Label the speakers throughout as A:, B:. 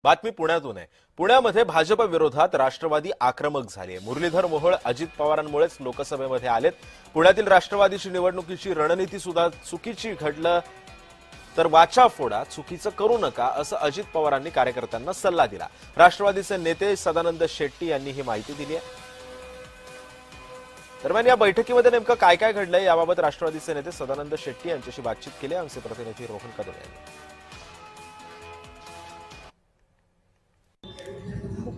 A: बातमी पुण्यातून आहे। पुण्यामध्ये भाजप विरोधात राष्ट्रवादी आक्रमक झाली आहे। मुरलीधर मोहोळ अजित पवारांमुळेच लोकसभेमध्ये आलेत। पुण्यातील राष्ट्रवादीची निवडणुकीची रणनीती सुद्धा चुकीची घडलं तर वाचा फोडा, चुकीचं करू नका असं अजित पवारांनी कार्यकर्त्यांना सल्ला दिला। राष्ट्रवादीचे नेते सदानंद शेट्टी यांनी ही माहिती दिली आहे। दरम्यान या बैठकीमध्ये नेमकं काय काय घडलंय याबाबत राष्ट्रवादीचे नेते सदानंद शेट्टी यांच्याशी बातचीत केली। आमचे प्रतिनिधी रोहन कदम यांनी।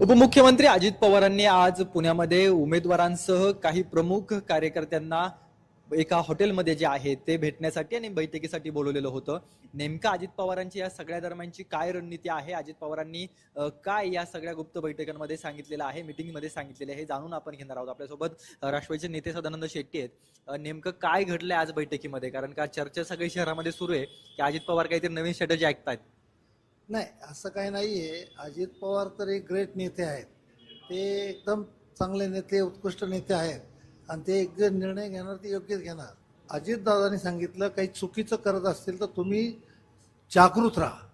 B: उपमुख्यमंत्री अजित पवारांनी आज पुण्यामध्ये उमेदवारांसह काही प्रमुख कार्यकर्त्यांना एका हॉटेलमध्ये जे आहे ते भेटण्यासाठी आणि बैठकीसाठी बोलवलेलं होतं। नेमका अजित पवारांची या सगळ्या दरम्यानची काय रणनीती आहे, अजित पवारांनी काय या सगळ्या गुप्त बैठकांमध्ये सांगितलेलं आहे, मीटिंगमध्ये सांगितलेलं आहे, हे जाणून आपण घेणार आहोत। आपल्यासोबत राष्ट्रवादीचे नेते सदानंद शेट्टी आहेत। नेमकं काय घडलंय आज बैठकीमध्ये, कारण का चर्चा सगळी शहरामध्ये सुरू आहे की अजित पवार काहीतरी नवीन स्ट्रॅटेजी ऐकतायत।
C: नाही, असं काही नाहीये। अजित पवार तर एक ग्रेट नेते आहेत, ते एकदम चांगले नेते, उत्कृष्ट नेते आहेत आणि ते एक जे निर्णय घेणार ते योग्यच घेणार। अजितदादांनी सांगितलं काही चुकीचं करत असतील तर तुम्ही जागृत राहा,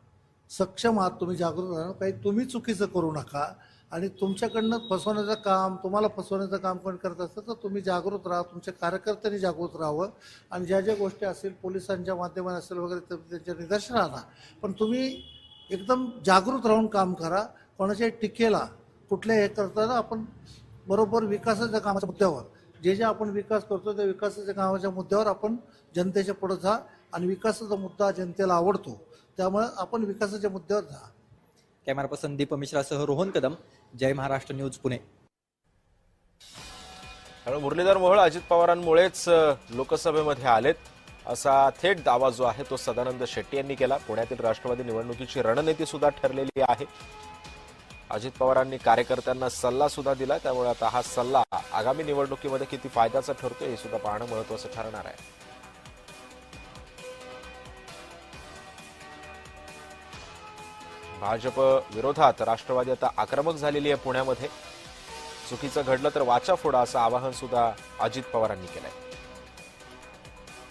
C: सक्षम आहात, तुम्ही जागृत राहा, काही तुम्ही चुकीचं करू नका आणि तुमच्याकडनं फसवण्याचं काम, तुम्हाला फसवण्याचं काम कोण करत असतं तर तुम्ही जागृत राहा, तुमच्या कार्यकर्त्यांनी जागृत राहावं आणि ज्या ज्या गोष्टी असतील पोलिसांच्या माध्यमातून असेल वगैरे त्यांच्या निदर्शनाला आणा, पण तुम्ही एकदम जागृत राहून काम करा। कोणाच्या टीकेला कुठल्या हे करताना आपण बरोबर विकासाच्या कामाच्या मुद्द्यावर जे आपण विकास करतो त्या विकासाच्या कामाच्या मुद्द्यावर आपण जनतेच्या पुढे जा आणि विकासाचा मुद्दा जनतेला आवडतो, त्यामुळे आपण विकासाच्या मुद्द्यावर जा।
B: कॅमेरा पर्सन दीप मिश्रासह रोहन कदम, जय महाराष्ट्र न्यूज, पुणे।
A: कारण मुरलीधर मोहोळ अजित पवारांमुळेच लोकसभेमध्ये आलेत असा थेट दावा जो आहे तो सदानंद शेट्टी यांनी केला। पुण्यातील राष्ट्रवादी निवडणुकीची रणनीती सुद्धा ठरलेली आहे। अजित पवारांनी कार्यकर्त्यांना सल्ला सुद्धा दिला, त्यामुळे आता हा सल्ला आगामी निवडणुकीमध्ये किती फायद्याचा ठरतोय हे सुद्धा पाहणं महत्त्वाचं ठरणार आहे। भाजप विरोधात राष्ट्रवादी आता आक्रमक झालेली आहे। पुण्यामध्ये चुकीचं घडलं तर वाचा फोडा असं आवाहन सुद्धा अजित पवारांनी केलंय।